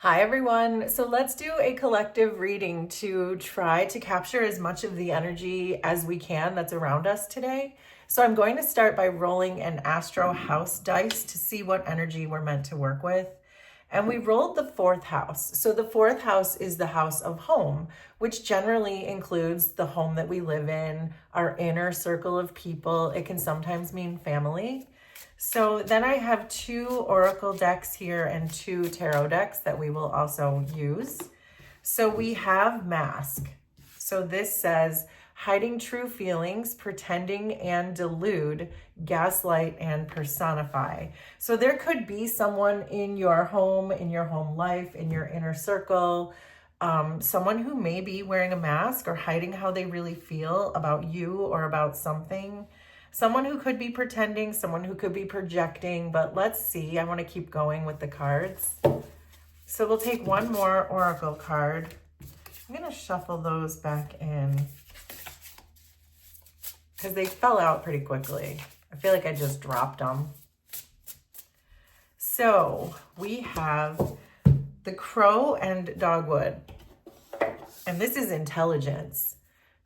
Hi everyone. So let's do a collective reading to try to capture as much of the energy as we can that's around us today. So I'm going to start by rolling an Astro House dice to see what energy we're meant to work with. And we rolled the fourth house. So the fourth house is the house of home, which generally includes the home that we live in, our inner circle of people. It can sometimes mean family. So then I have two oracle decks here and two tarot decks that we will also use. So we have mask. So this says hiding true feelings, pretending and delude, gaslight and personify. So there could be someone in your home life, in your inner circle, someone who may be wearing a mask or hiding how they really feel about you or about something. Someone who could be pretending, someone who could be projecting, but let's see. I want to keep going with the cards. So we'll take one more oracle card. I'm going to shuffle those back in because they fell out pretty quickly. I feel like I just dropped them. So we have the crow and dogwood, and this is intelligence.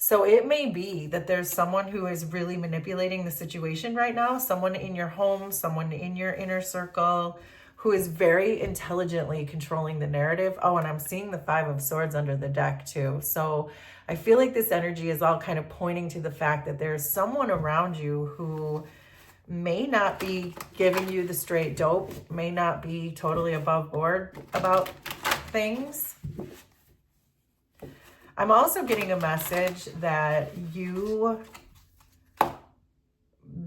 So it may be that there's someone who is really manipulating the situation right now, someone in your home, someone in your inner circle who is very intelligently controlling the narrative. Oh, and I'm seeing the Five of Swords under the deck too. So I feel like this energy is all kind of pointing to the fact that there's someone around you who may not be giving you the straight dope, may not be totally above board about things. I'm also getting a message that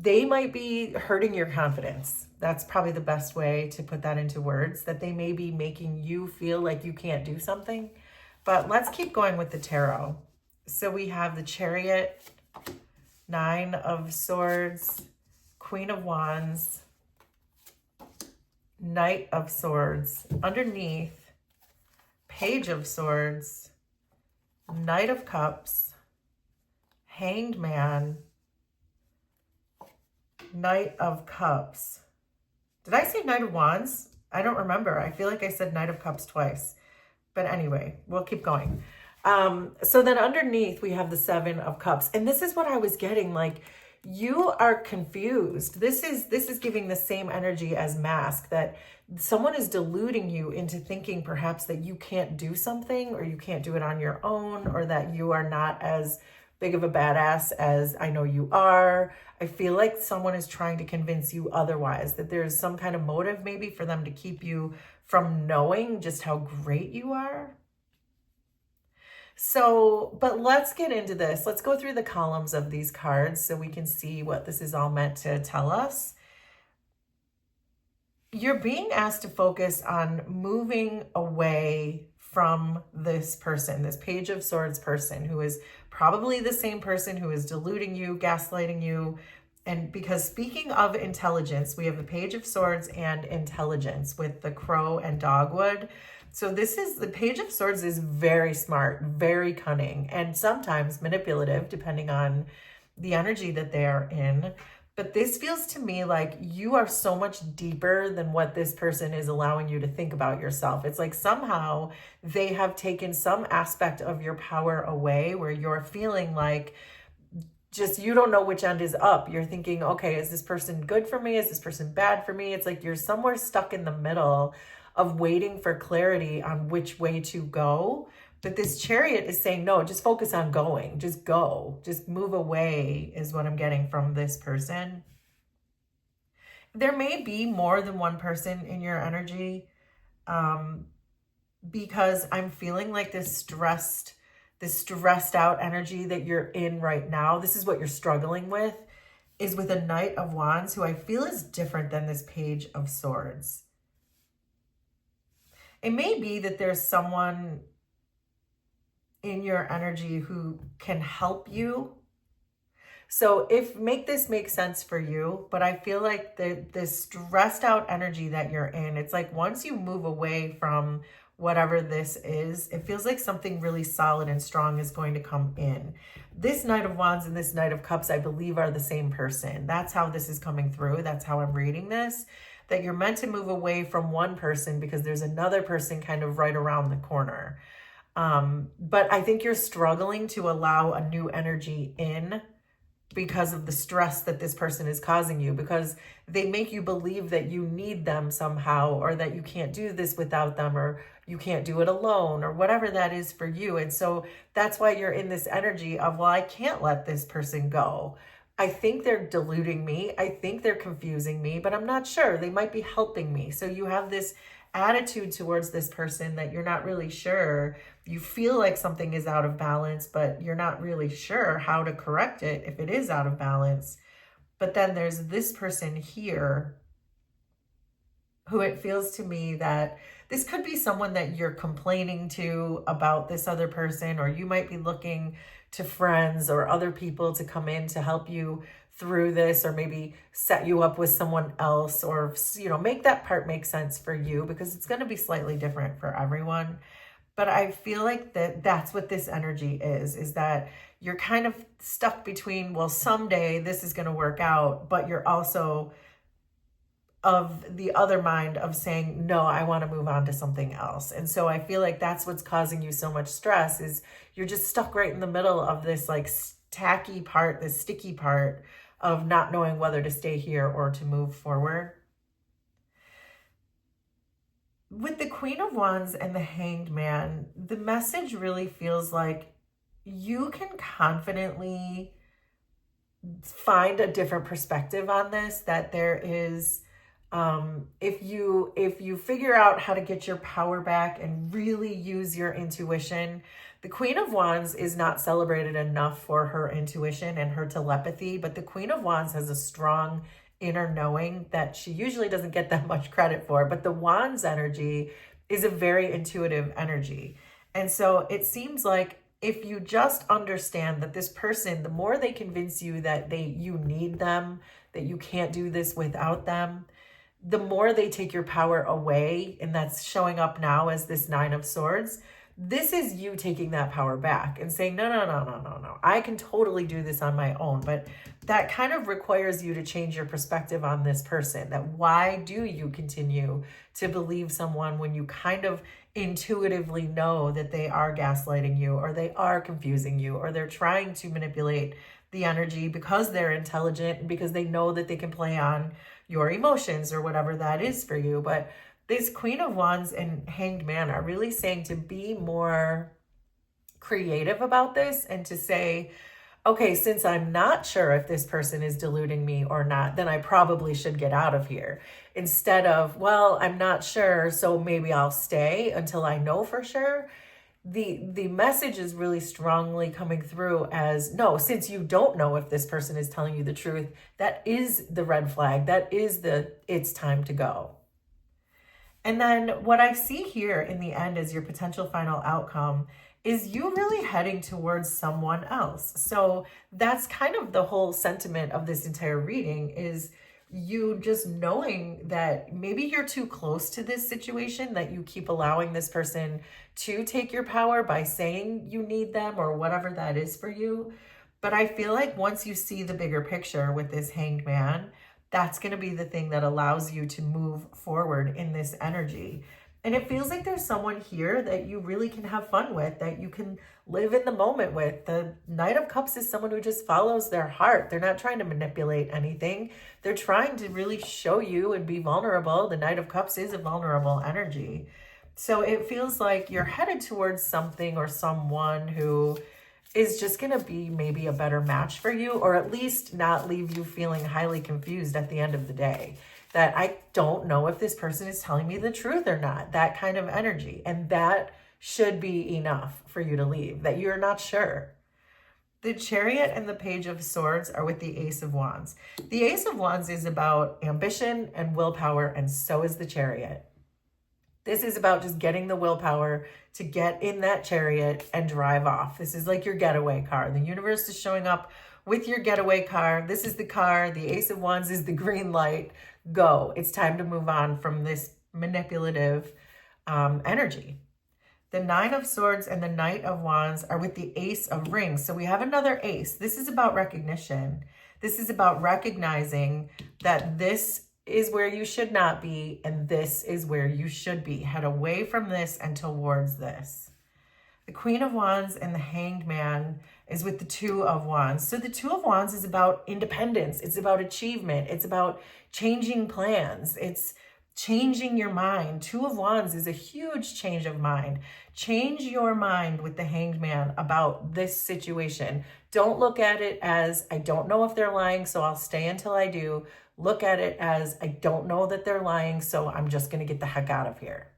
they might be hurting your confidence. That's probably the best way to put that into words, that they may be making you feel like you can't do something. But let's keep going with the tarot. So we have the Chariot, Nine of Swords, Queen of Wands, Knight of Swords. Underneath, Page of Swords, Knight of Cups, Hanged Man, Knight of Cups. Did I say Knight of Wands? I don't remember. I feel like I said Knight of Cups twice. But anyway, we'll keep going. So then underneath we have the Seven of Cups. And this is what I was getting, like, you are confused. This is giving the same energy as mask, that someone is deluding you into thinking perhaps that you can't do something, or you can't do it on your own, or that you are not as big of a badass as I know you are. I feel like someone is trying to convince you otherwise, that there's some kind of motive maybe for them to keep you from knowing just how great you are. So, but let's get into this. Let's go through the columns of these cards so we can see what this is all meant to tell us. You're being asked to focus on moving away from this person, this Page of Swords person, who is probably the same person who is deluding you, gaslighting you. And because speaking of intelligence, we have the Page of Swords and intelligence with the crow and dogwood. So this is, the Page of Swords is very smart, very cunning, and sometimes manipulative, depending on the energy that they are in. But this feels to me like you are so much deeper than what this person is allowing you to think about yourself. It's like somehow they have taken some aspect of your power away, where you're feeling like just you don't know which end is up. You're thinking, okay, is this person good for me? Is this person bad for me? It's like you're somewhere stuck in the middle of waiting for clarity on which way to go. But this Chariot is saying, no, just focus on going. Just go. Just move away is what I'm getting from this person. There may be more than one person in your energy, because I'm feeling like this stressed out energy that you're in right now. This is what you're struggling with, is with a Knight of Wands, who I feel is different than this Page of Swords. It may be that there's someone in your energy who can help you. So make this make sense for you, but I feel like this stressed out energy that you're in, it's like once you move away from whatever this is, it feels like something really solid and strong is going to come in. This Knight of Wands and this Knight of Cups, I believe, are the same person. That's how this is coming through. That's how I'm reading this. that you're meant to move away from one person because there's another person kind of right around the corner. But I think you're struggling to allow a new energy in because of the stress that this person is causing you, because they make you believe that you need them somehow, or that you can't do this without them, or you can't do it alone, or whatever that is for you. And so that's why you're in this energy of, well, I can't let this person go. I think they're deluding me. I think they're confusing me, but I'm not sure. They might be helping me. So you have this attitude towards this person that you're not really sure. You feel like something is out of balance, but you're not really sure how to correct it if it is out of balance. But then there's this person here who, it feels to me that this could be someone that you're complaining to about this other person, or you might be looking to friends or other people to come in to help you through this, or maybe set you up with someone else, or, you know, make that part make sense for you, because it's going to be slightly different for everyone. But I feel like that's what this energy is that you're kind of stuck between, well, someday this is going to work out, but you're also of the other mind of saying, no, I want to move on to something else. And so I feel like that's what's causing you so much stress, is you're just stuck right in the middle of this like tacky part, this sticky part of not knowing whether to stay here or to move forward. With the Queen of Wands and the Hanged Man, the message really feels like you can confidently find a different perspective on this, that there is, if you figure out how to get your power back and really use your intuition. The Queen of Wands is not celebrated enough for her intuition and her telepathy, but the Queen of Wands has a strong inner knowing that she usually doesn't get that much credit for. But the Wands energy is a very intuitive energy. And so it seems like if you just understand that this person, the more they convince you that you need them, that you can't do this without them, the more they take your power away. And that's showing up now as this Nine of Swords. This is you taking that power back and saying, no, I can totally do this on my own. But that kind of requires you to change your perspective on this person. That why do you continue to believe someone when you kind of intuitively know that they are gaslighting you, or they are confusing you, or they're trying to manipulate the energy because they're intelligent and because they know that they can play on your emotions or whatever that is for you. But this Queen of Wands and Hanged Man are really saying to be more creative about this and to say, okay, since I'm not sure if this person is deluding me or not, then I probably should get out of here. Instead of, well, I'm not sure, so maybe I'll stay until I know for sure. The message is really strongly coming through as, no, since you don't know if this person is telling you the truth, that is the red flag. That is it's time to go. And then what I see here in the end as your potential final outcome is you really heading towards someone else. So that's kind of the whole sentiment of this entire reading, is you just knowing that maybe you're too close to this situation, that you keep allowing this person to take your power by saying you need them or whatever that is for you. But I feel like once you see the bigger picture with this Hanged Man, that's going to be the thing that allows you to move forward in this energy. And it feels like there's someone here that you really can have fun with, that you can live in the moment with. The Knight of Cups is someone who just follows their heart. They're not trying to manipulate anything. They're trying to really show you and be vulnerable. The Knight of Cups is a vulnerable energy. So it feels like you're headed towards something or someone who is just going to be maybe a better match for you, or at least not leave you feeling highly confused at the end of the day. That I don't know if this person is telling me the truth or not, that kind of energy. And that should be enough for you to leave, that you're not sure. The Chariot and the Page of Swords are with the Ace of Wands. The Ace of Wands is about ambition and willpower, and so is the Chariot. This is about just getting the willpower to get in that chariot and drive off. This is like your getaway car. The universe is showing up with your getaway car. This is the car. The Ace of Wands is the green light. Go. It's time to move on from this manipulative energy. The Nine of Swords and the Knight of Wands are with the Ace of Rings. So we have another ace. This is about recognition. This is about recognizing that this is where you should not be, and this is where you should be. Head away from this and towards this. The Queen of Wands and the Hanged Man is with the Two of Wands. So the Two of Wands is about independence. It's about achievement. It's about changing plans. It's changing your mind. Two of Wands is a huge change of mind. Change your mind with the Hanged Man about this situation. Don't look at it as, I don't know if they're lying, so I'll stay until I do. Look at it as, I don't know that they're lying, so I'm just going to get the heck out of here.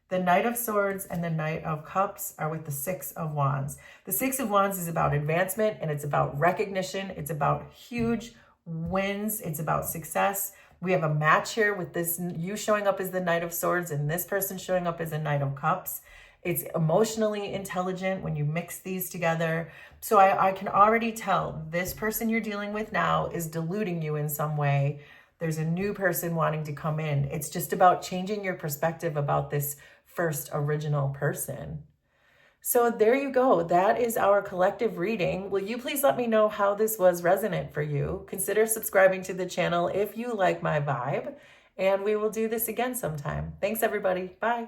The Knight of Swords and the Knight of Cups are with the Six of Wands. The Six of Wands is about advancement, and it's about recognition. It's about huge wins. It's about success. We have a match here with this, you showing up as the Knight of Swords and this person showing up as a Knight of Cups. It's emotionally intelligent when you mix these together. So I can already tell this person you're dealing with now is deluding you in some way. There's a new person wanting to come in. It's just about changing your perspective about this first original person. So there you go. That is our collective reading. Will you please let me know how this was resonant for you? Consider subscribing to the channel if you like my vibe, and we will do this again sometime. Thanks, everybody. Bye.